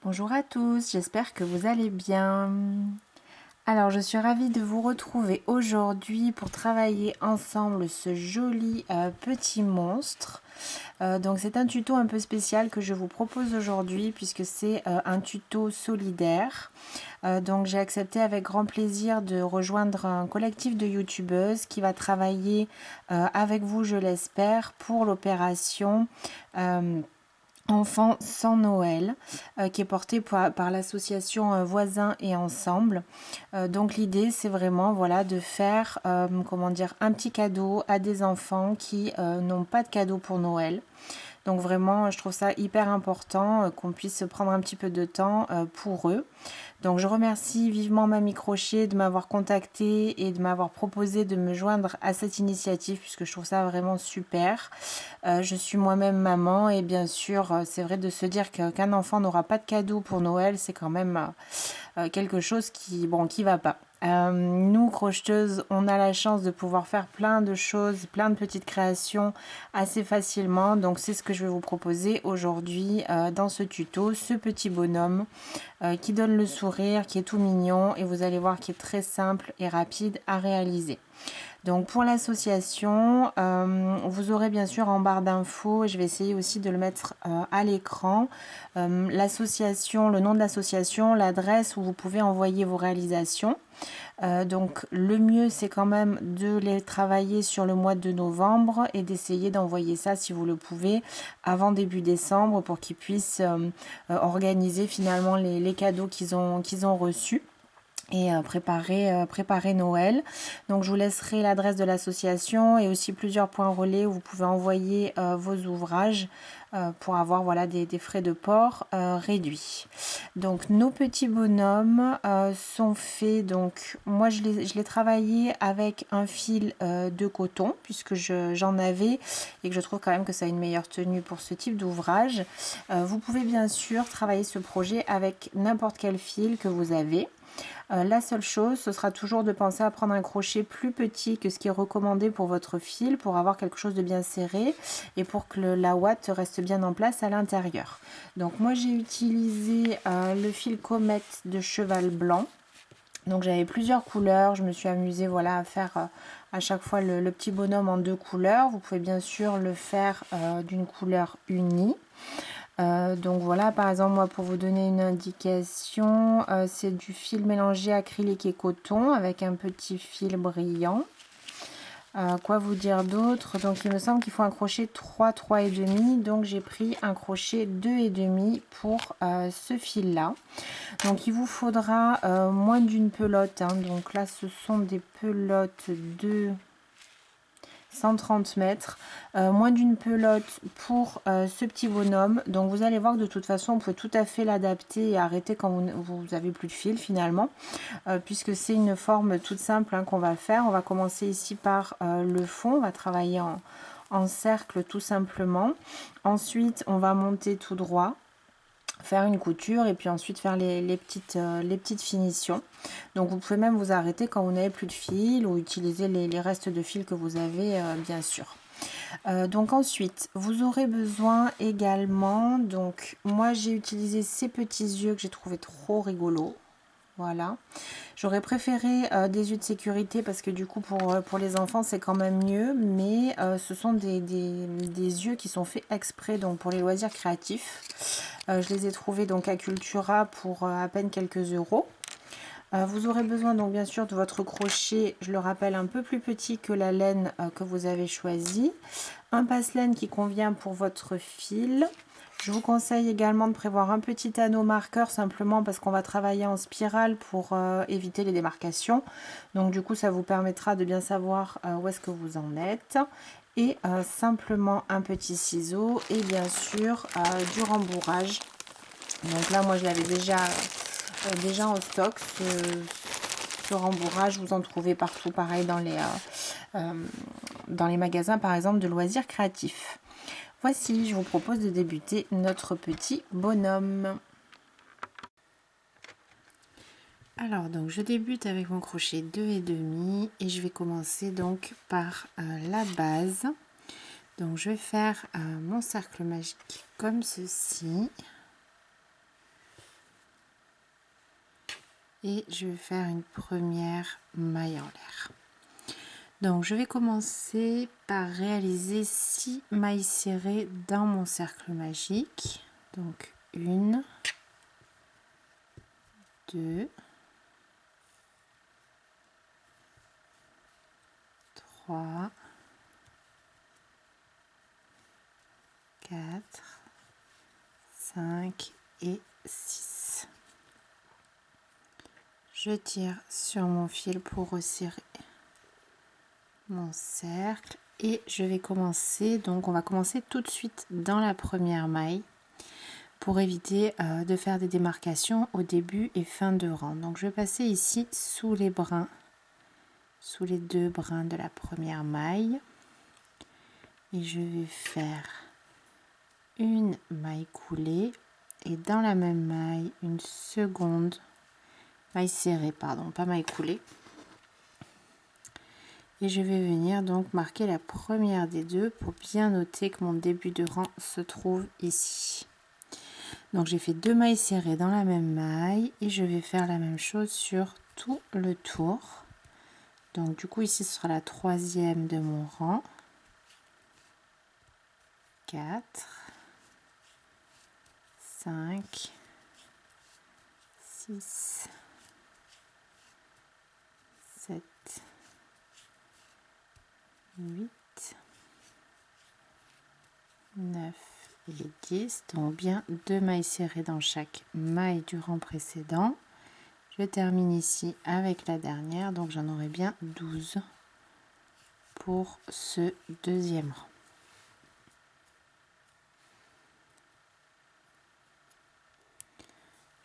Bonjour à tous, j'espère que vous allez bien. Alors, je suis ravie de vous retrouver aujourd'hui pour travailler ensemble ce joli petit monstre. Donc, c'est un tuto un peu spécial que je vous propose aujourd'hui puisque c'est un tuto solidaire. Donc, j'ai accepté avec grand plaisir de rejoindre un collectif de youtubeuses qui va travailler avec vous, je l'espère, pour l'opération Enfants sans Noël, qui est portée par l'association Voisins et Ensemble. Donc l'idée, c'est vraiment voilà, de faire comment dire, un petit cadeau à des enfants qui n'ont pas de cadeau pour Noël. Donc vraiment, je trouve ça hyper important qu'on puisse prendre un petit peu de temps pour eux. Donc je remercie vivement Mamie Crochet de m'avoir contacté et de m'avoir proposé de me joindre à cette initiative puisque je trouve ça vraiment super. Je suis moi-même maman et bien sûr c'est vrai de se dire qu'un enfant n'aura pas de cadeau pour Noël, c'est quand même quelque chose qui va pas. Nous, crocheteuses, on a la chance de pouvoir faire plein de choses, plein de petites créations assez facilement. Donc, c'est ce que je vais vous proposer aujourd'hui dans ce tuto. Ce petit bonhomme qui donne le sourire, qui est tout mignon et vous allez voir qu'il est très simple et rapide à réaliser. Donc pour l'association, vous aurez bien sûr en barre d'infos, je vais essayer aussi de le mettre à l'écran, l'association, le nom de l'association, l'adresse où vous pouvez envoyer vos réalisations. Donc le mieux c'est quand même de les travailler sur le mois de novembre et d'essayer d'envoyer ça si vous le pouvez avant début décembre pour qu'ils puissent organiser finalement les cadeaux qu'ils ont reçus et préparer Noël. Donc je vous laisserai l'adresse de l'association et aussi plusieurs points relais où vous pouvez envoyer vos ouvrages pour avoir voilà, des frais de port réduits. Donc nos petits bonhommes sont faits, donc moi je l'ai travaillé avec un fil de coton puisque j'en avais et que je trouve quand même que ça a une meilleure tenue pour ce type d'ouvrage. Vous pouvez bien sûr travailler ce projet avec n'importe quel fil que vous avez. La seule chose, ce sera toujours de penser à prendre un crochet plus petit que ce qui est recommandé pour votre fil pour avoir quelque chose de bien serré et pour que la ouate reste bien en place à l'intérieur. Donc moi j'ai utilisé le fil comète de cheval blanc. Donc j'avais plusieurs couleurs, je me suis amusée voilà, à faire à chaque fois le petit bonhomme en deux couleurs. Vous pouvez bien sûr le faire d'une couleur unie. Donc voilà, par exemple, moi pour vous donner une indication, c'est du fil mélangé acrylique et coton avec un petit fil brillant. Quoi vous dire d'autre? Donc il me semble qu'il faut un crochet 3, 3,5. Donc j'ai pris un crochet 2,5 pour ce fil là. Donc il vous faudra moins d'une pelote, hein. Donc là ce sont des pelotes de 130 mètres, moins d'une pelote pour ce petit bonhomme. Donc vous allez voir que de toute façon on peut tout à fait l'adapter et arrêter quand vous avez plus de fil finalement, puisque c'est une forme toute simple hein, qu'on va faire. On va commencer ici par le fond, on va travailler en cercle tout simplement. Ensuite on va monter tout droit, faire une couture et puis ensuite faire les petites finitions. Donc vous pouvez même vous arrêter quand vous n'avez plus de fil ou utiliser les restes de fil que vous avez bien sûr. Donc ensuite vous aurez besoin également, donc moi j'ai utilisé ces petits yeux que j'ai trouvé trop rigolos. Voilà, j'aurais préféré des yeux de sécurité parce que du coup pour les enfants c'est quand même mieux, mais ce sont des yeux qui sont faits exprès donc pour les loisirs créatifs. Je les ai trouvés donc à Cultura pour à peine quelques euros. Vous aurez besoin donc bien sûr de votre crochet, je le rappelle, un peu plus petit que la laine que vous avez choisi, un passe-laine qui convient pour votre fil. Je vous conseille également de prévoir un petit anneau marqueur simplement parce qu'on va travailler en spirale pour éviter les démarcations. Donc du coup ça vous permettra de bien savoir où est-ce que vous en êtes. Et simplement un petit ciseau et bien sûr du rembourrage. Donc là moi je l'avais déjà en stock. Ce rembourrage, vous en trouvez partout, pareil dans les magasins par exemple de loisirs créatifs. Voici, je vous propose de débuter notre petit bonhomme. Alors donc je débute avec mon crochet 2,5 et je vais commencer donc par la base. Donc je vais faire mon cercle magique comme ceci. et je vais faire une première maille en l'air. Donc je vais commencer par réaliser 6 mailles serrées dans mon cercle magique. Donc 1, 2, 3, 4, 5 et 6. Je tire sur mon fil pour resserrer mon cercle et je vais commencer, donc on va commencer tout de suite dans la première maille pour éviter de faire des démarcations au début et fin de rang. Donc je vais passer ici sous les brins, sous les 2 brins de la première maille et je vais faire une maille coulée et dans la même maille une seconde maille serrée, pardon, pas maille coulée. Et je vais venir donc marquer la première des deux pour bien noter que mon début de rang se trouve ici. Donc j'ai fait 2 mailles serrées dans la même maille et je vais faire la même chose sur tout le tour. Donc du coup ici ce sera la 3e de mon rang. 4, 5, 6, 7, 8, 9 et 10, donc bien 2 mailles serrées dans chaque maille du rang précédent. Je termine ici avec la dernière, donc j'en aurai bien 12 pour ce deuxième rang.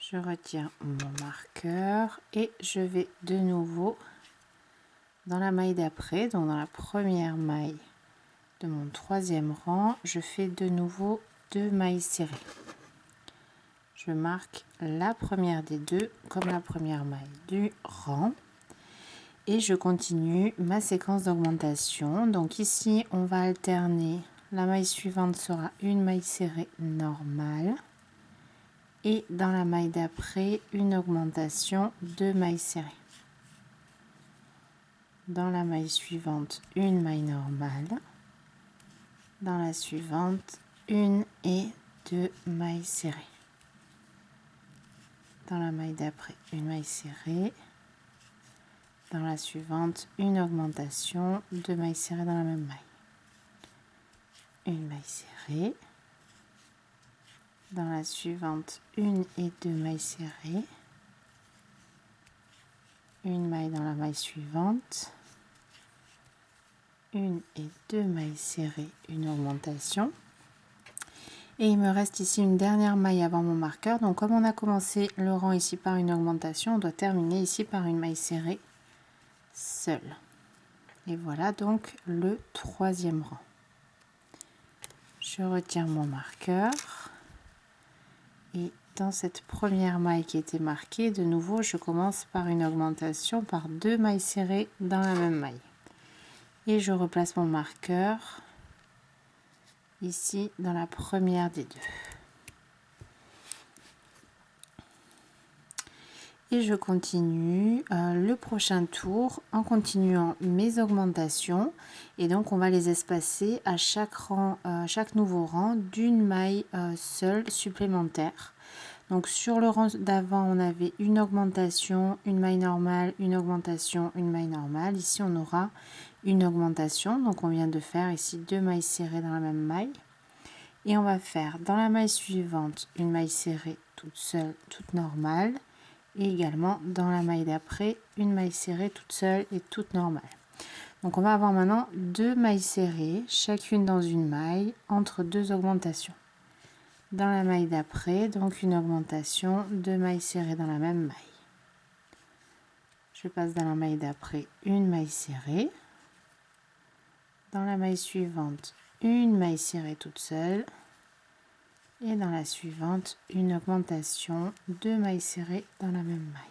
Je retire mon marqueur et je vais de nouveau dans la maille d'après, donc dans la première maille de mon 3e rang, je fais de nouveau 2 mailles serrées. Je marque la première des deux comme la première maille du rang et je continue ma séquence d'augmentation. Donc ici on va alterner, la maille suivante sera une maille serrée normale et dans la maille d'après une augmentation, 2 mailles serrées. Dans la maille suivante une maille normale, dans la suivante une et 2 mailles serrées. Dans la maille d'après une maille serrée, dans la suivante une augmentation, 2 mailles serrées dans la même maille, une maille serrée, dans la suivante une et 2 mailles serrées, une maille dans la maille suivante, une et 2 mailles serrées, une augmentation. Et il me reste ici une dernière maille avant mon marqueur. Donc comme on a commencé le rang ici par une augmentation, on doit terminer ici par une maille serrée seule. Et voilà donc le 3e rang. Je retire mon marqueur. Et dans cette première maille qui était marquée, de nouveau, je commence par une augmentation par 2 mailles serrées dans la même maille. Et je replace mon marqueur ici dans la première des deux. Et je continue le prochain tour en continuant mes augmentations. Et donc on va les espacer à chaque rang, chaque nouveau rang d'une maille seule supplémentaire. Donc sur le rang d'avant, on avait une augmentation, une maille normale, une augmentation, une maille normale. Ici, on aura une augmentation. Donc on vient de faire ici 2 mailles serrées dans la même maille. Et on va faire dans la maille suivante une maille serrée toute seule, toute normale. Et également dans la maille d'après, une maille serrée toute seule et toute normale. Donc on va avoir maintenant 2 mailles serrées, chacune dans une maille, entre 2 augmentations. Dans la maille d'après, donc une augmentation, 2 mailles serrées dans la même maille. Je passe dans la maille d'après, une maille serrée. Dans la maille suivante, une maille serrée toute seule. Et dans la suivante, une augmentation, 2 mailles serrées dans la même maille.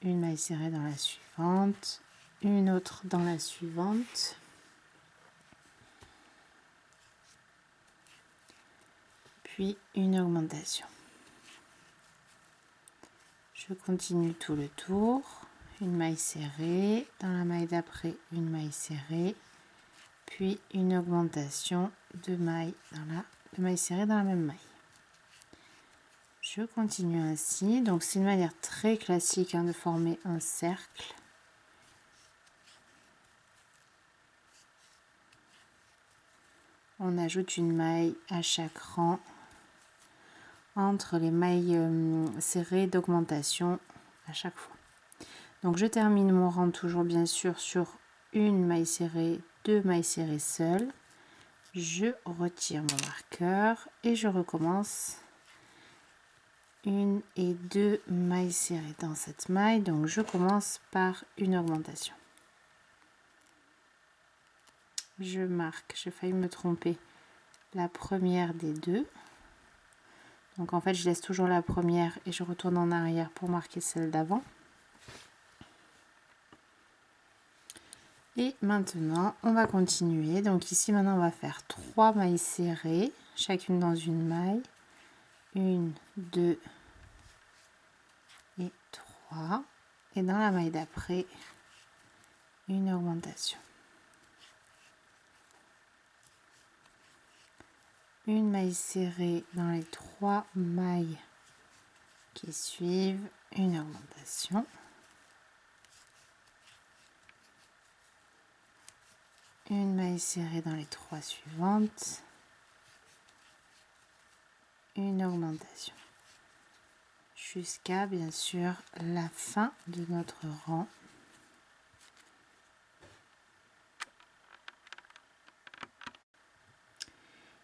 Une maille serrée dans la suivante, une autre dans la suivante. Puis une augmentation. Je continue tout le tour, une maille serrée, dans la maille d'après une maille serrée, puis une augmentation de maille serrée dans la même maille. Je continue ainsi, donc c'est une manière très classique de former un cercle. On ajoute une maille à chaque rang entre les mailles serrées d'augmentation à chaque fois. Donc je termine mon rang toujours bien sûr sur une maille serrée, 2 mailles serrées seules. Je retire mon marqueur et je recommence une et 2 mailles serrées dans cette maille. Donc je commence par une augmentation. Je marque, j'ai failli me tromper, la première des deux. Donc en fait je laisse toujours la première et je retourne en arrière pour marquer celle d'avant. Et maintenant on va continuer. Donc ici maintenant on va faire 3 mailles serrées, chacune dans une maille. 1, 2 et 3. Et dans la maille d'après, une augmentation. Une maille serrée dans les 3 mailles qui suivent, une augmentation. Une maille serrée dans les 3 suivantes, une augmentation. Jusqu'à bien sûr la fin de notre rang.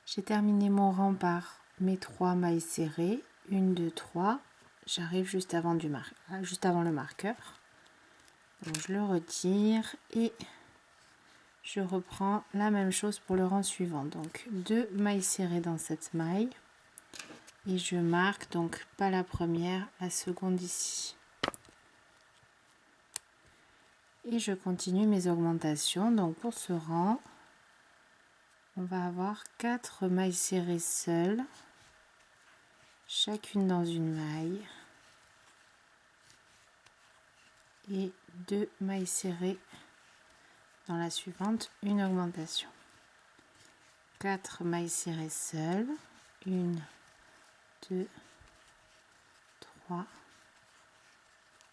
J'ai terminé mon rang par mes 3 mailles serrées, 1, 2, 3. J'arrive juste avant le marqueur. Donc je le retire et je reprends la même chose pour le rang suivant. Donc 2 mailles serrées dans cette maille et je marque donc pas la première, la seconde ici. Et je continue mes augmentations. Donc pour ce rang, on va avoir 4 mailles serrées seules, chacune dans une maille, et 2 mailles serrées dans la suivante, une augmentation. 4 mailles serrées seules, 1, 2, 3,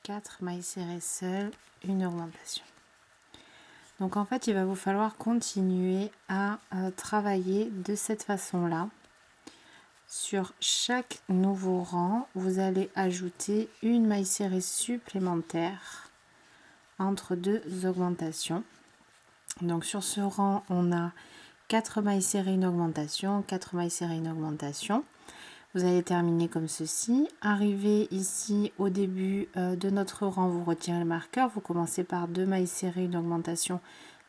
4 mailles serrées seules, une augmentation. Donc en fait il va vous falloir continuer à travailler de cette façon là. Sur chaque nouveau rang vous allez ajouter une maille serrée supplémentaire entre 2 augmentations. Donc sur ce rang on a 4 mailles serrées, une augmentation, 4 mailles serrées, une augmentation. Vous allez terminer comme ceci. Arrivé ici au début de notre rang, vous retirez le marqueur, vous commencez par 2 mailles serrées, une augmentation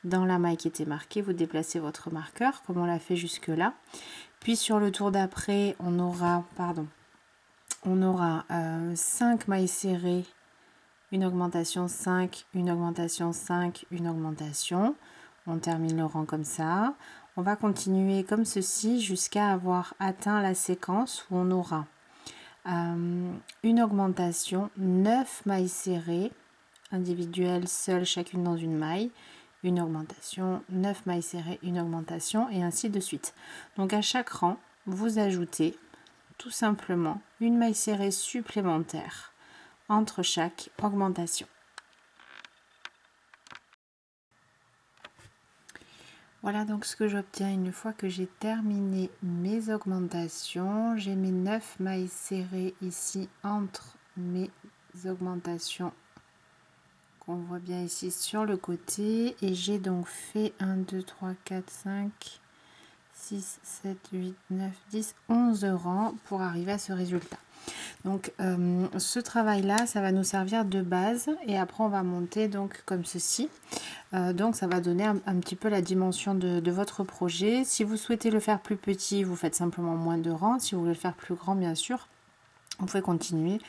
dans la maille qui était marquée, vous déplacez votre marqueur comme on l'a fait jusque là. Puis sur le tour d'après on aura 5 mailles serrées, une augmentation, 5, une augmentation, 5, une augmentation. On termine le rang comme ça. On va continuer comme ceci jusqu'à avoir atteint la séquence où on aura une augmentation, 9 mailles serrées individuelles, seules chacune dans une maille, une augmentation, 9 mailles serrées, une augmentation et ainsi de suite. Donc à chaque rang, vous ajoutez tout simplement une maille serrée supplémentaire entre chaque augmentation. Voilà donc ce que j'obtiens une fois que j'ai terminé mes augmentations. J'ai mes 9 mailles serrées ici entre mes augmentations qu'on voit bien ici sur le côté. Et j'ai donc fait 1, 2, 3, 4, 5, 6, 7, 8, 9, 10, 11 rangs pour arriver à ce résultat. Donc ce travail là ça va nous servir de base et après on va monter donc comme ceci. Donc ça va donner un petit peu la dimension de votre projet. Si vous souhaitez le faire plus petit, vous faites simplement moins de rangs. Si vous voulez le faire plus grand, bien sûr, vous pouvez continuer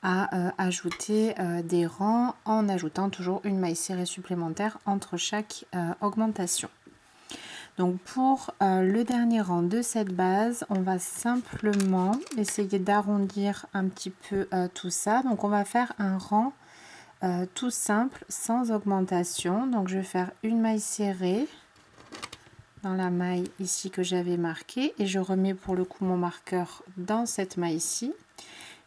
à ajouter des rangs en ajoutant toujours une maille serrée supplémentaire entre chaque augmentation. Donc pour le dernier rang de cette base, on va simplement essayer d'arrondir un petit peu tout ça. Donc on va faire un rang tout simple, sans augmentation. Donc je vais faire une maille serrée dans la maille ici que j'avais marquée et je remets pour le coup mon marqueur dans cette maille-ci,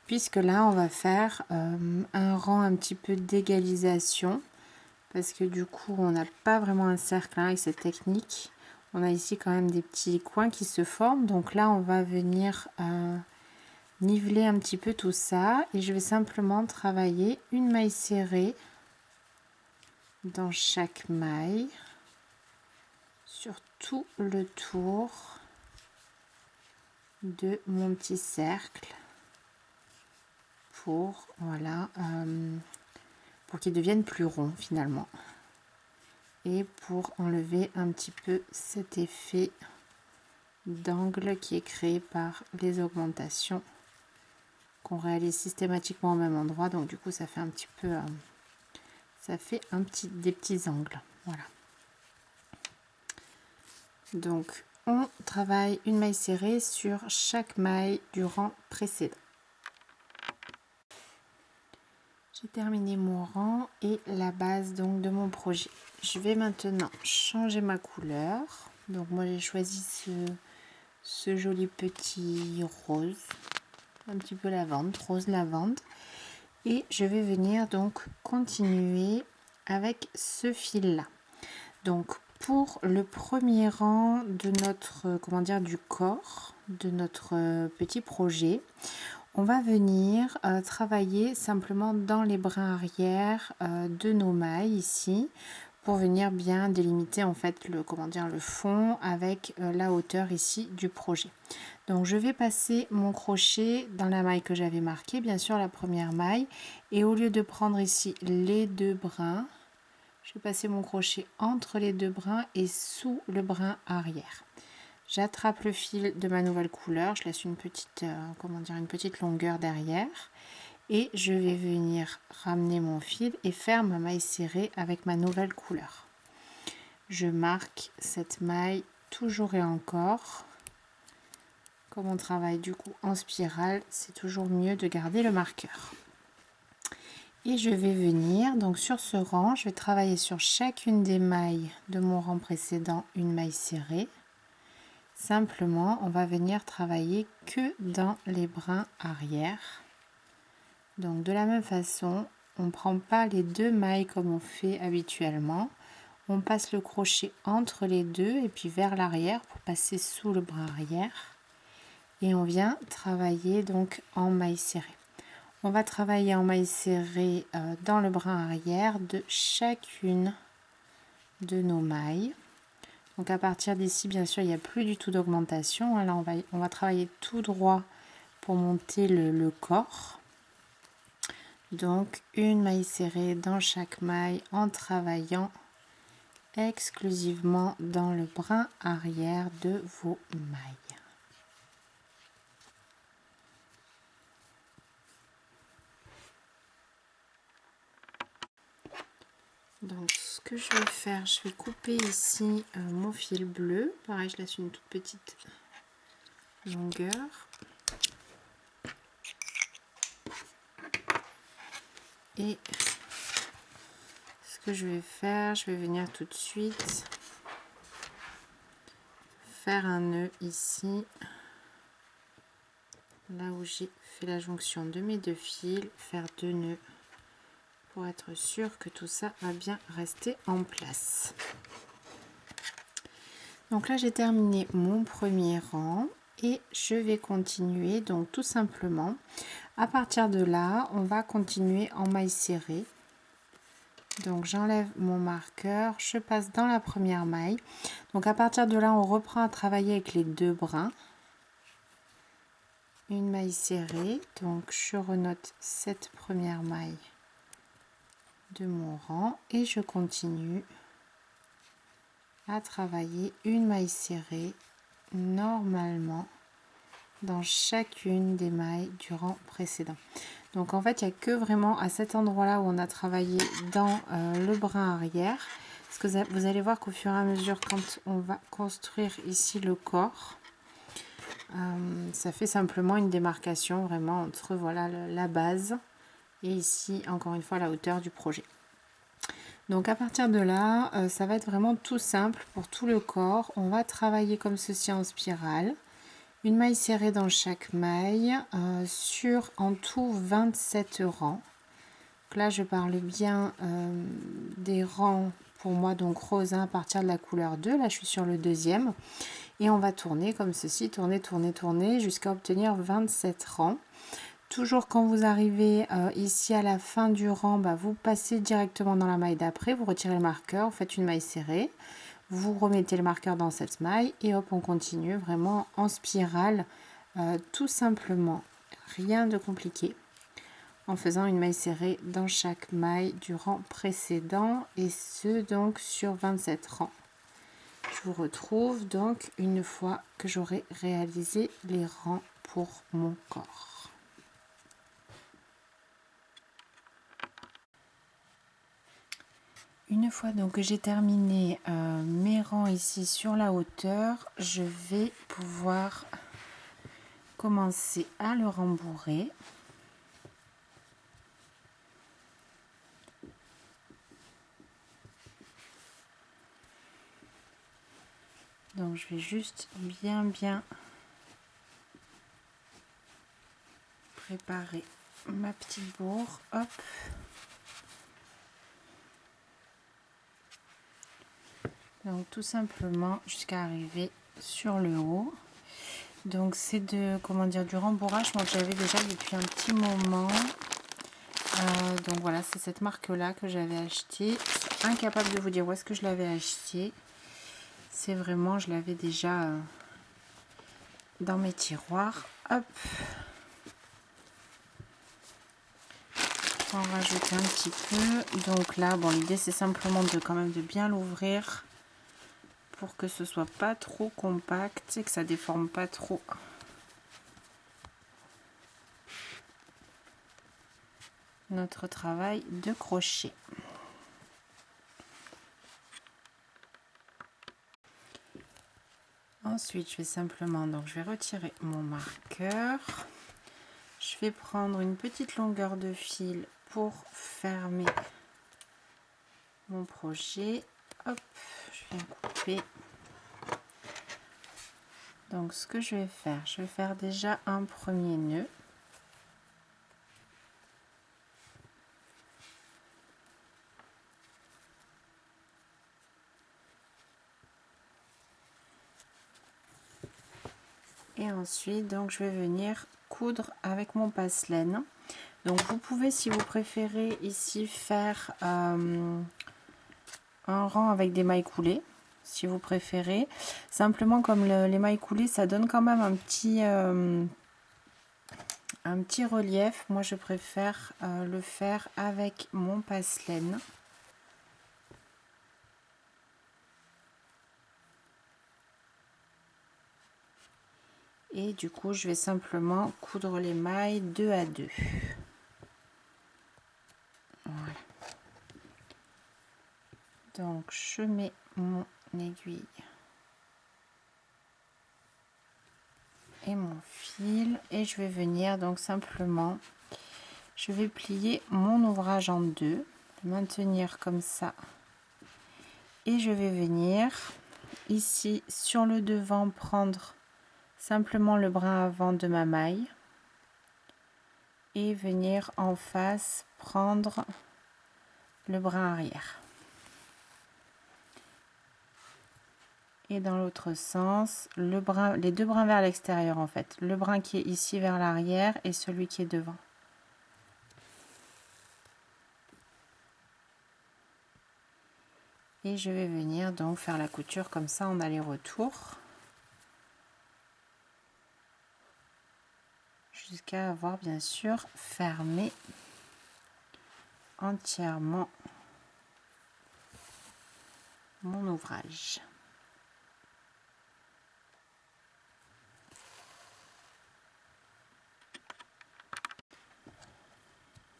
puisque là on va faire un rang un petit peu d'égalisation, parce que du coup on n'a pas vraiment un cercle avec cette technique. On a ici quand même des petits coins qui se forment, donc là on va venir niveler un petit peu tout ça et je vais simplement travailler une maille serrée dans chaque maille sur tout le tour de mon petit cercle pour voilà pour qu'il devienne plus rond finalement et pour enlever un petit peu cet effet d'angle qui est créé par les augmentations qu'on réalise systématiquement au même endroit. Donc du coup ça fait un petit peu ça fait des petits angles, voilà. Donc on travaille une maille serrée sur chaque maille du rang précédent. J'ai terminé mon rang et la base donc de mon projet. Je vais maintenant changer ma couleur. Donc moi j'ai choisi ce joli petit rose, un petit peu lavande, rose lavande. Et je vais venir donc continuer avec ce fil là. Donc pour le premier rang de notre du corps de notre petit projet, on va venir travailler simplement dans les brins arrière de nos mailles ici pour venir bien délimiter en fait le fond avec la hauteur ici du projet. Donc je vais passer mon crochet dans la maille que j'avais marquée, bien sûr la première maille, et au lieu de prendre ici les deux brins, je vais passer mon crochet entre les deux brins et sous le brin arrière. J'attrape le fil de ma nouvelle couleur, je laisse une petite longueur derrière et je vais venir ramener mon fil et faire ma maille serrée avec ma nouvelle couleur. Je marque cette maille toujours et encore. Comme on travaille du coup en spirale, c'est toujours mieux de garder le marqueur. Et je vais venir donc sur ce rang, je vais travailler sur chacune des mailles de mon rang précédent une maille serrée. Simplement, on va venir travailler que dans les brins arrière. Donc de la même façon, on ne prend pas les deux mailles comme on fait habituellement. On passe le crochet entre les deux et puis vers l'arrière pour passer sous le brin arrière. Et on vient travailler donc en maille serrée. On va travailler en maille serrée dans le brin arrière de chacune de nos mailles. Donc à partir d'ici, bien sûr, il n'y a plus du tout d'augmentation. Là, on va travailler tout droit pour monter le corps. Donc une maille serrée dans chaque maille en travaillant exclusivement dans le brin arrière de vos mailles. Donc ce que je vais faire, je vais couper ici mon fil bleu. Pareil, je laisse une toute petite longueur. Et ce que je vais faire, je vais venir tout de suite faire un nœud ici, là où j'ai fait la jonction de mes deux fils, faire deux nœuds pour être sûr que tout ça va bien rester en place. Donc là j'ai terminé mon premier rang et je vais continuer donc tout simplement. À partir de là, on va continuer en maille serrée. Donc j'enlève mon marqueur, je passe dans la première maille. Donc à partir de là, on reprend à travailler avec les deux brins. Une maille serrée, donc je renote cette première maille de mon rang et je continue à travailler une maille serrée normalement dans chacune des mailles du rang précédent. Donc en fait, il n'y a que vraiment à cet endroit là où on a travaillé dans le brin arrière, Parce que vous allez voir qu'au fur et à mesure, quand on va construire ici le corps, ça fait simplement une démarcation vraiment entre voilà, la base et ici, encore une fois, la hauteur du projet. Donc à partir de là, ça va être vraiment tout simple pour tout le corps. On va travailler comme ceci en spirale. Une maille serrée dans chaque maille sur en tout 27 rangs. Donc là, je parle bien des rangs pour moi, donc rose à partir de la couleur 2. Là, je suis sur le deuxième. Et on va tourner comme ceci, tourner, tourner, tourner jusqu'à obtenir 27 rangs. Toujours quand vous arrivez ici à la fin du rang, vous passez directement dans la maille d'après, vous retirez le marqueur, vous faites une maille serrée, vous remettez le marqueur dans cette maille et hop, on continue vraiment en spirale, tout simplement, rien de compliqué, en faisant une maille serrée dans chaque maille du rang précédent et ce donc sur 27 rangs. Je vous retrouve donc une fois que j'aurai réalisé les rangs pour mon corps. Une fois donc que j'ai terminé mes rangs ici sur la hauteur, je vais pouvoir commencer à le rembourrer. Donc je vais juste bien préparer ma petite bourre. Hop. Donc tout simplement jusqu'à arriver sur le haut. Donc c'est de comment dire du rembourrage moi que j'avais déjà depuis un petit moment. Donc voilà, c'est cette marque là que j'avais acheté. Incapable de vous dire où est-ce que je l'avais acheté. C'est vraiment, je l'avais déjà dans mes tiroirs. Hop. On va en rajouter un petit peu. Donc là, bon, l'idée c'est simplement de quand même de bien l'ouvrir pour que ce soit pas trop compact et que ça déforme pas trop notre travail de crochet. Ensuite, je vais simplement, donc je vais retirer mon marqueur. Je vais prendre une petite longueur de fil pour fermer mon projet. Hop, je viens couper. Donc ce que je vais faire déjà un premier nœud. Et ensuite, donc je vais venir coudre avec mon passe-laine. Donc vous pouvez, si vous préférez, ici faire un rang avec des mailles coulées, si vous préférez. Simplement, comme les mailles coulées, ça donne quand même un petit relief. Moi, je préfère le faire avec mon passe-laine. Et du coup, je vais simplement coudre les mailles 2 à 2. Voilà. Donc, je mets mon aiguille et mon fil et je vais venir donc simplement, je vais plier mon ouvrage en deux, le maintenir comme ça et je vais venir ici sur le devant prendre simplement le brin avant de ma maille et venir en face prendre le brin arrière. Et dans l'autre sens, les deux brins vers l'extérieur en fait. Le brin qui est ici vers l'arrière et celui qui est devant. Et je vais venir donc faire la couture comme ça en aller-retour. Jusqu'à avoir bien sûr fermé entièrement mon ouvrage.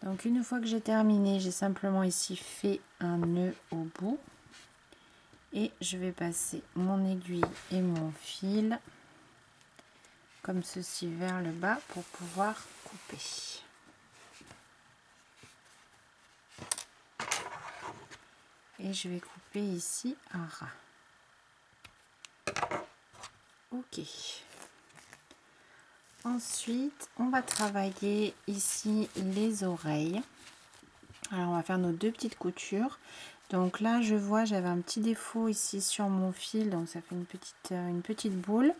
Donc une fois que j'ai terminé, j'ai simplement ici fait un nœud au bout. Et je vais passer mon aiguille et mon fil comme ceci vers le bas pour pouvoir couper. Et je vais couper ici un ras. Ok. Ensuite, on va travailler ici les oreilles. Alors, on va faire nos 2 petites coutures. Donc là, je vois, j'avais un petit défaut ici sur mon fil, donc ça fait une petite boule.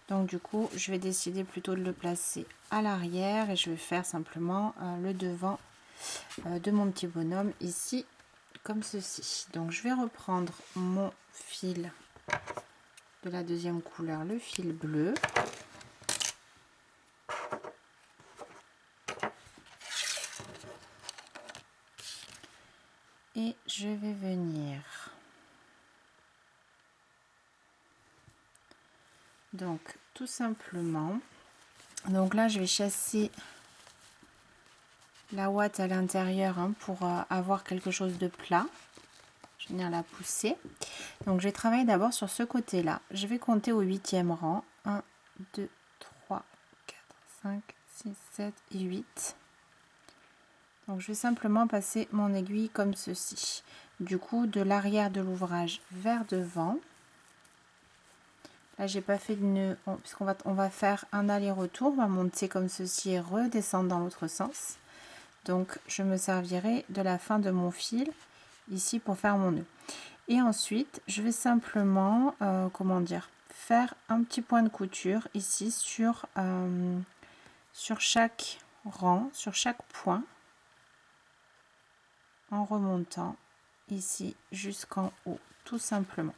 Donc du coup, je vais décider plutôt de le placer à l'arrière et je vais faire simplement le devant de mon petit bonhomme ici, comme ceci. Donc je vais reprendre mon fil de la deuxième couleur, le fil bleu. Et je vais venir donc tout simplement, donc là je vais chasser la ouate à l'intérieur pour avoir quelque chose de plat. Je vais venir la pousser. Donc je vais travailler d'abord sur ce côté là, je vais compter au 8e rang, 1 2 3 4 5 6 7 et 8. Donc je vais simplement passer mon aiguille comme ceci, du coup de l'arrière de l'ouvrage vers devant. Là j'ai pas fait de nœud puisqu'on va faire un aller-retour, on va monter comme ceci et redescendre dans l'autre sens. Donc je me servirai de la fin de mon fil ici pour faire mon nœud. Et ensuite je vais simplement comment dire, faire un petit point de couture ici sur chaque rang, sur chaque point, en remontant ici jusqu'en haut, tout simplement.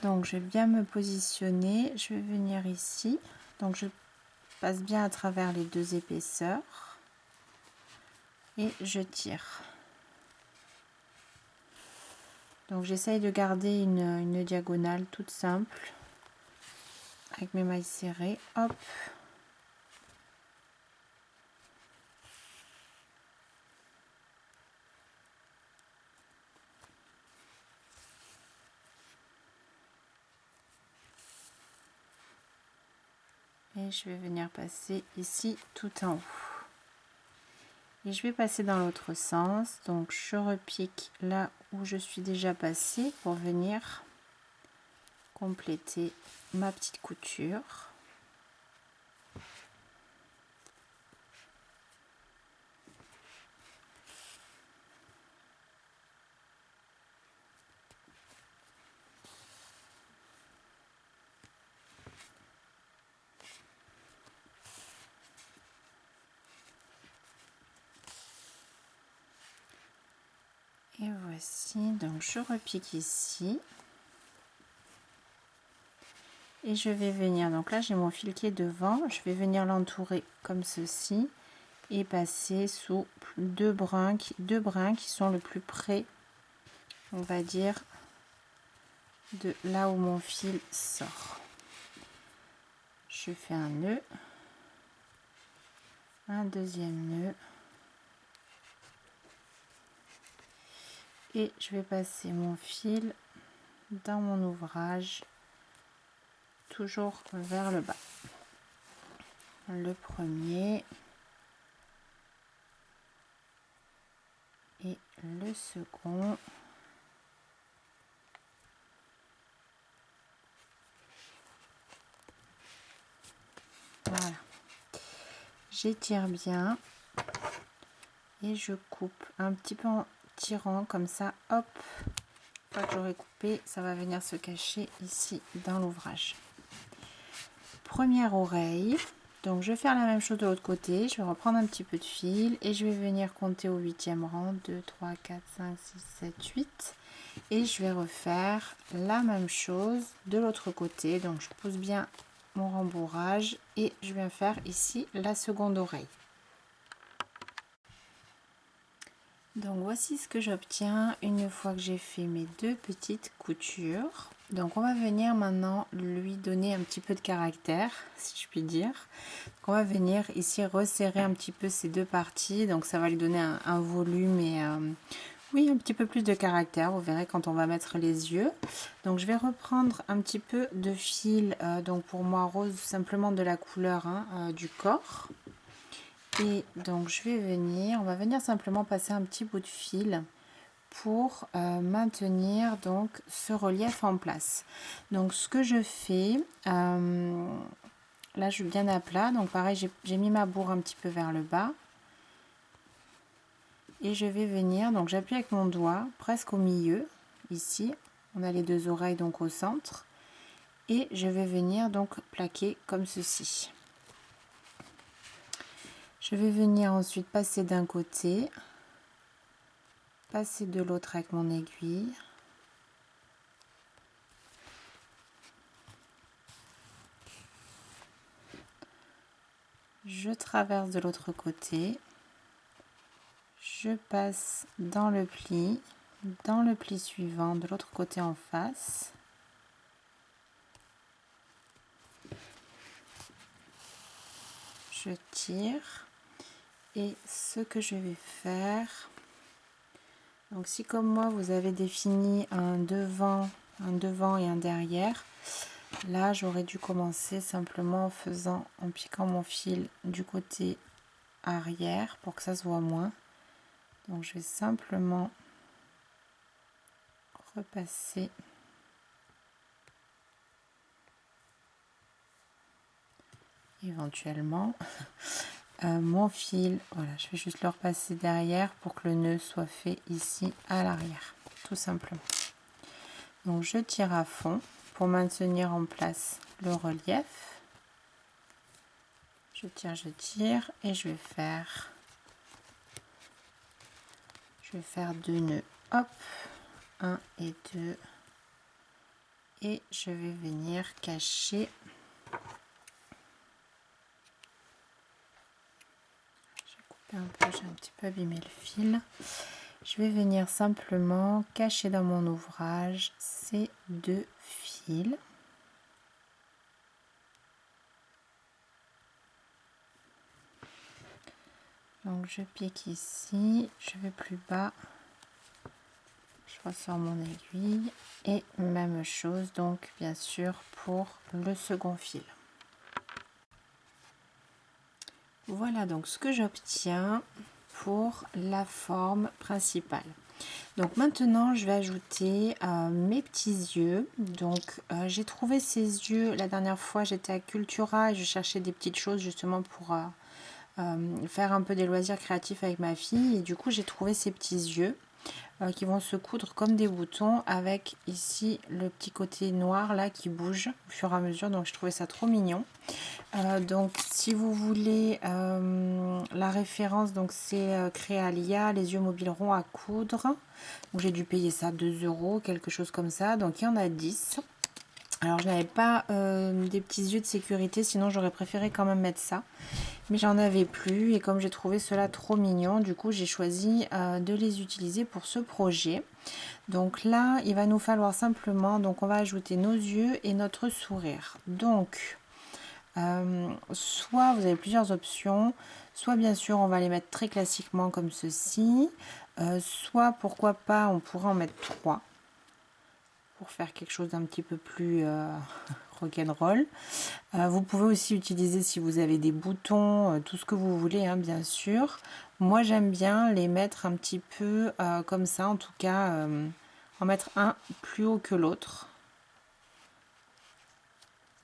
Donc je vais bien me positionner, je vais venir ici, donc je passe bien à travers les 2 épaisseurs et je tire. Donc j'essaye de garder une diagonale toute simple avec mes mailles serrées, hop. Et je vais venir passer ici tout en haut. Et je vais passer dans l'autre sens, donc je repique là où je suis déjà passée pour venir compléter ma petite couture. Et voici, donc je repique ici. Et je vais venir, donc là j'ai mon fil qui est devant, je vais venir l'entourer comme ceci et passer sous deux brins qui sont le plus près, on va dire, de là où mon fil sort. Je fais un nœud, un deuxième nœud et je vais passer mon fil dans mon ouvrage, toujours vers le bas. Le premier et le second. Voilà, j'étire bien et je coupe un petit peu en tirant comme ça, hop. Une fois que j'aurai coupé, ça va venir se cacher ici dans l'ouvrage. Première oreille, donc je vais faire la même chose de l'autre côté, je vais reprendre un petit peu de fil et je vais venir compter au 8e rang, 2 3 4 5 6 7 8 et je vais refaire la même chose de l'autre côté. Donc je pose bien mon rembourrage et je viens faire ici la seconde oreille. Donc voici ce que j'obtiens une fois que j'ai fait mes deux petites coutures. Donc on va venir maintenant lui donner un petit peu de caractère, si je puis dire. Donc on va venir ici resserrer un petit peu ces deux parties, donc ça va lui donner un volume et Oui, un petit peu plus de caractère, vous verrez quand on va mettre les yeux. Donc je vais reprendre un petit peu de fil, donc pour moi rose, simplement de la couleur du corps. Et donc je vais venir, on va venir simplement passer un petit bout de fil pour maintenir donc ce relief en place. Donc ce que je fais, là je suis bien à plat, donc pareil j'ai mis ma bourre un petit peu vers le bas. Et je vais venir, donc j'appuie avec mon doigt presque au milieu, ici, on a les deux oreilles donc au centre, et je vais venir donc plaquer comme ceci. Je vais venir ensuite passer d'un côté, passer de l'autre avec mon aiguille, je traverse de l'autre côté, je passe dans le pli suivant de l'autre côté en face. Je tire et ce que je vais faire, donc si comme moi vous avez défini un devant et un derrière, là j'aurais dû commencer simplement en piquant mon fil du côté arrière pour que ça se voit moins. Donc je vais simplement repasser éventuellement mon fil, voilà, je vais juste le repasser derrière pour que le nœud soit fait ici à l'arrière, tout simplement. Donc je tire à fond pour maintenir en place le relief. Je tire et je vais faire deux nœuds, hop, 1 et 2, et je vais venir cacher. J'ai un petit peu abîmé le fil. Je vais venir simplement cacher dans mon ouvrage ces deux fils. Donc je pique ici, je vais plus bas, je ressors mon aiguille et même chose donc bien sûr pour le second fil. Voilà donc ce que j'obtiens pour la forme principale. Donc maintenant je vais ajouter mes petits yeux. Donc j'ai trouvé ces yeux la dernière fois, j'étais à Cultura et je cherchais des petites choses justement pour faire un peu des loisirs créatifs avec ma fille, et du coup j'ai trouvé ces petits yeux qui vont se coudre comme des boutons avec ici le petit côté noir là qui bouge au fur et à mesure, donc je trouvais ça trop mignon. Donc si vous voulez la référence, donc c'est Créalia, les yeux mobiles ronds à coudre, donc j'ai dû payer ça 2 €, quelque chose comme ça, donc il y en a 10. Alors je n'avais pas des petits yeux de sécurité, sinon j'aurais préféré quand même mettre ça, mais j'en avais plus, et comme j'ai trouvé cela trop mignon, du coup j'ai choisi de les utiliser pour ce projet. Donc là il va nous falloir simplement, donc on va ajouter nos yeux et notre sourire. Donc soit vous avez plusieurs options, soit bien sûr on va les mettre très classiquement comme ceci, soit pourquoi pas on pourrait en mettre 3 pour faire quelque chose d'un petit peu plus rock'n'roll. Vous pouvez aussi utiliser, si vous avez des boutons, tout ce que vous voulez, hein, bien sûr. Moi j'aime bien les mettre un petit peu comme ça, en tout cas en mettre un plus haut que l'autre.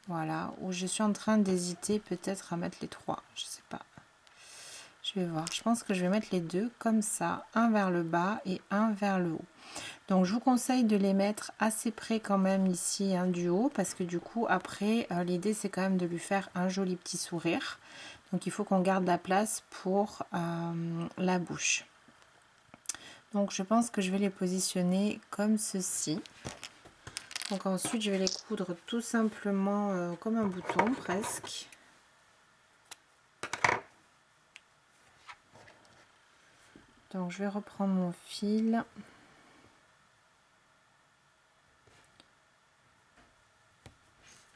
Voilà, où je suis en train d'hésiter peut-être à mettre les 3, je sais pas. Je vais voir, je pense que je vais mettre les deux comme ça, un vers le bas et un vers le haut. Donc je vous conseille de les mettre assez près quand même ici, hein, du haut, parce que du coup après l'idée c'est quand même de lui faire un joli petit sourire. Donc il faut qu'on garde la place pour la bouche. Donc je pense que je vais les positionner comme ceci. Donc ensuite je vais les coudre tout simplement comme un bouton presque. Donc je vais reprendre mon fil.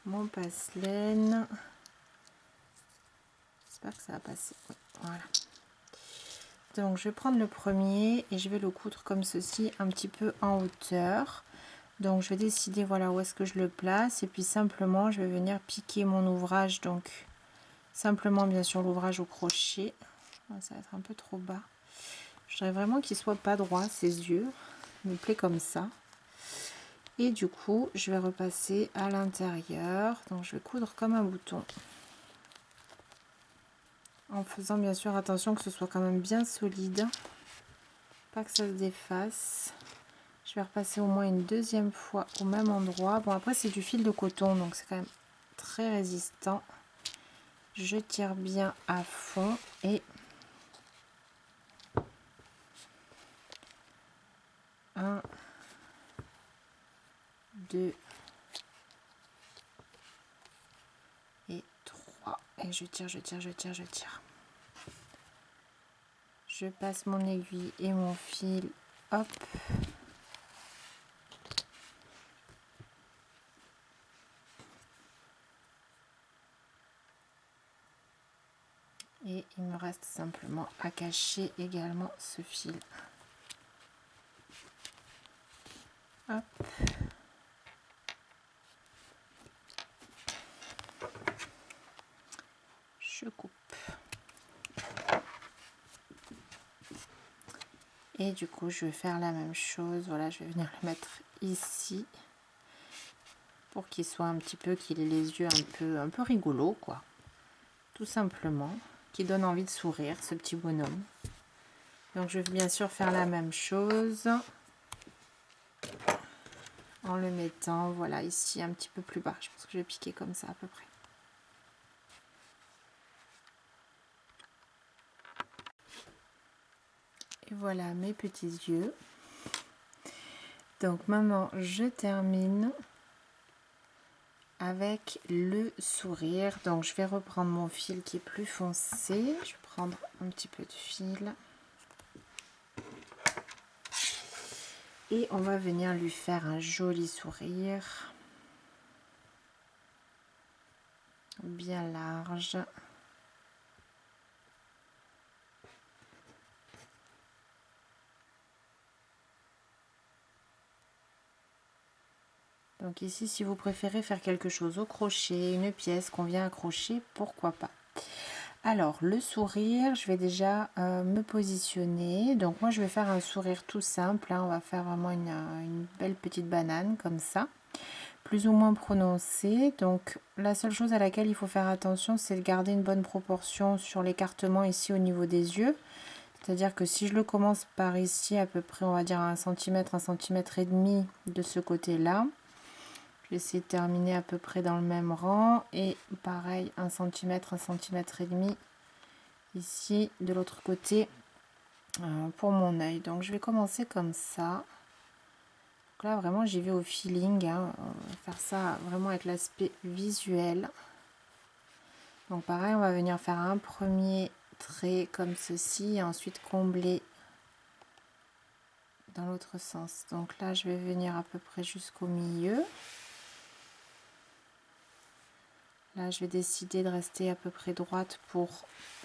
Mon passe-laine. J'espère que ça va passer. Ouais, voilà. Donc je vais prendre le premier et je vais le coudre comme ceci, un petit peu en hauteur. Donc je vais décider voilà où est-ce que je le place, et puis simplement je vais venir piquer mon ouvrage, donc simplement bien sûr l'ouvrage au crochet. Ça va être un peu trop bas. Je voudrais vraiment qu'il soit pas droit, ses yeux. Il me plaît comme ça. Et du coup je vais repasser à l'intérieur, donc je vais coudre comme un bouton, en faisant bien sûr attention que ce soit quand même bien solide, pas que ça se défasse. Je vais repasser au moins une deuxième fois au même endroit. Bon, après c'est du fil de coton, donc c'est quand même très résistant. Je tire bien à fond et 1, 2 et 3. Et je tire, je tire, je tire, je tire. Je passe mon aiguille et mon fil. Hop. Et il me reste simplement à cacher également ce fil. Hop. Je coupe. Et du coup, je vais faire la même chose. Voilà, je vais venir le mettre ici pour qu'il soit un petit peu, qu'il ait les yeux un peu rigolo, quoi. Tout simplement, qui donne envie de sourire, ce petit bonhomme. Donc je vais bien sûr faire la même chose en le mettant, voilà, ici un petit peu plus bas. Je pense que je vais piquer comme ça à peu près. Et voilà mes petits yeux. Donc maintenant je termine avec le sourire. Donc je vais reprendre mon fil qui est plus foncé. Je vais prendre un petit peu de fil. Et on va venir lui faire un joli sourire. Bien large. Donc ici, si vous préférez faire quelque chose au crochet, une pièce qu'on vient accrocher, pourquoi pas. Alors, le sourire, je vais déjà me positionner. Donc moi, je vais faire un sourire tout simple, hein. On va faire vraiment une belle petite banane comme ça, plus ou moins prononcée. Donc la seule chose à laquelle il faut faire attention, c'est de garder une bonne proportion sur l'écartement ici au niveau des yeux. C'est-à-dire que si je le commence par ici, à peu près, on va dire 1 cm, 1,5 cm de ce côté-là. Je vais essayer de terminer à peu près dans le même rang. Et pareil, 1 cm, 1,5 cm ici, de l'autre côté, pour mon œil. Donc je vais commencer comme ça. Donc là, vraiment, j'y vais au feeling. Hein. On va faire ça vraiment avec l'aspect visuel. Donc pareil, on va venir faire un premier trait comme ceci. Et ensuite combler dans l'autre sens. Donc là, je vais venir à peu près jusqu'au milieu. Là, je vais décider de rester à peu près droite pour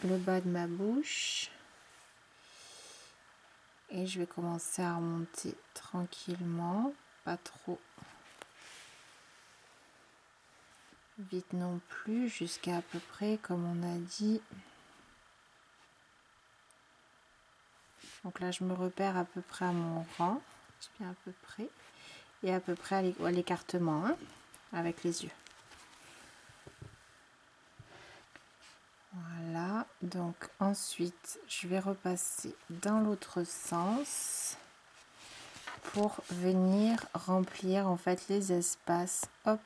le bas de ma bouche. Et je vais commencer à remonter tranquillement, pas trop vite non plus, jusqu'à peu près, comme on a dit. Donc là, je me repère à peu près à mon rang, je viens à peu près, et à peu près à l'écartement, hein, avec les yeux. Voilà, donc ensuite je vais repasser dans l'autre sens pour venir remplir en fait les espaces, hop,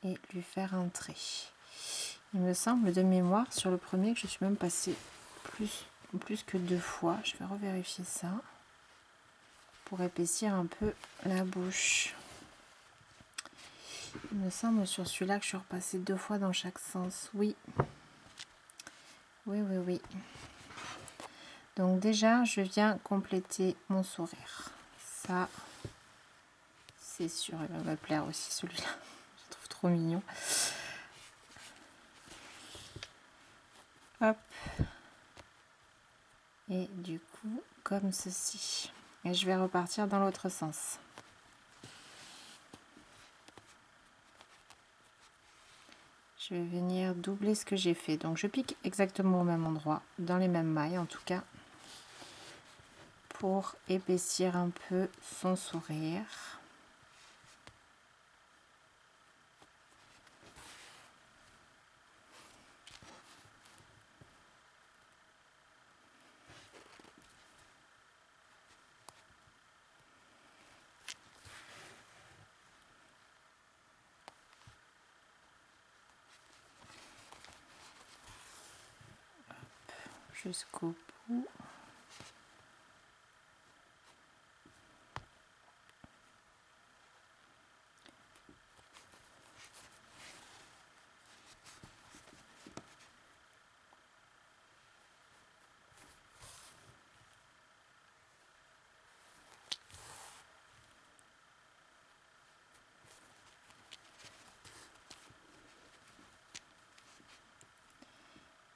et lui faire un trait. Il me semble de mémoire sur le premier que je suis même passée plus que 2 fois. Je vais revérifier ça pour épaissir un peu la bouche. Il me semble sur celui-là que je suis repassée 2 fois dans chaque sens. Oui. Oui, oui, oui. Donc déjà, je viens compléter mon sourire. Ça, c'est sûr, il va me plaire aussi celui-là. Je le trouve trop mignon. Hop. Et du coup, comme ceci. Et je vais repartir dans l'autre sens. Je vais venir doubler ce que j'ai fait. Donc je pique exactement au même endroit, dans les mêmes mailles en tout cas, pour épaissir un peu son sourire. Jusqu'au bout.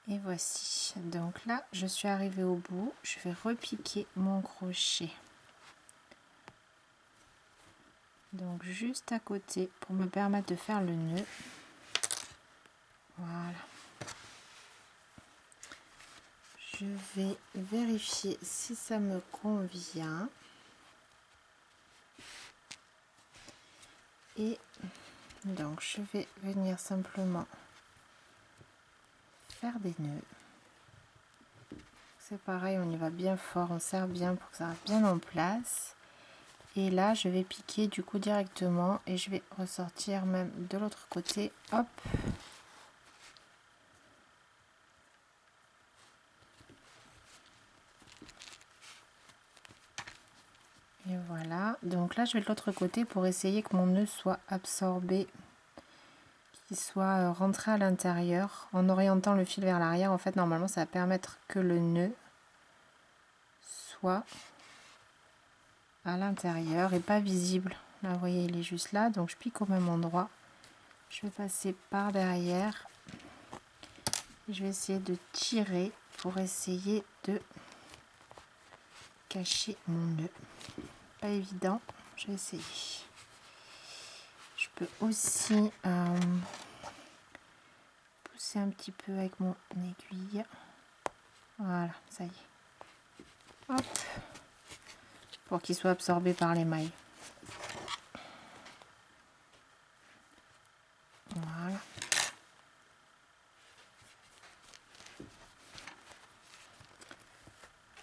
Et voici, donc là je suis arrivée au bout, je vais repiquer mon crochet. Donc juste à côté pour me permettre de faire le nœud. Voilà. Je vais vérifier si ça me convient. Et donc je vais venir simplement faire des nœuds. C'est pareil, on y va bien fort, on serre bien pour que ça reste bien en place. Et là je vais piquer du coup directement et je vais ressortir même de l'autre côté. Hop. Et voilà, donc là je vais de l'autre côté pour essayer que mon nœud soit absorbé, qu'il soit rentré à l'intérieur. En orientant le fil vers l'arrière, en fait normalement ça va permettre que le nœud soit à l'intérieur et pas visible. Là vous voyez il est juste là, donc je pique au même endroit. Je vais passer par derrière. Je vais essayer de tirer pour essayer de cacher mon nœud. Pas évident, je vais essayer. Je peux aussi pousser un petit peu avec mon aiguille. Voilà, ça y est. Hop. Pour qu'il soit absorbé par les mailles. Voilà.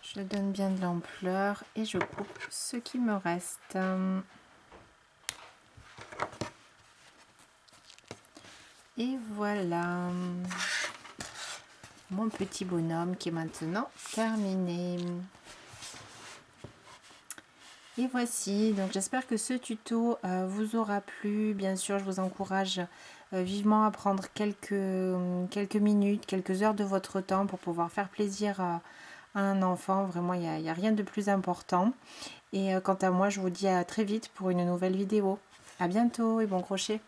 Je donne bien de l'ampleur et je coupe ce qui me reste. Et voilà mon petit bonhomme qui est maintenant terminé. Et voici, donc j'espère que ce tuto vous aura plu. Bien sûr, je vous encourage vivement à prendre quelques minutes, quelques heures de votre temps pour pouvoir faire plaisir à un enfant. Vraiment, il n'y a rien de plus important. Et quant à moi, je vous dis à très vite pour une nouvelle vidéo. À bientôt et bon crochet!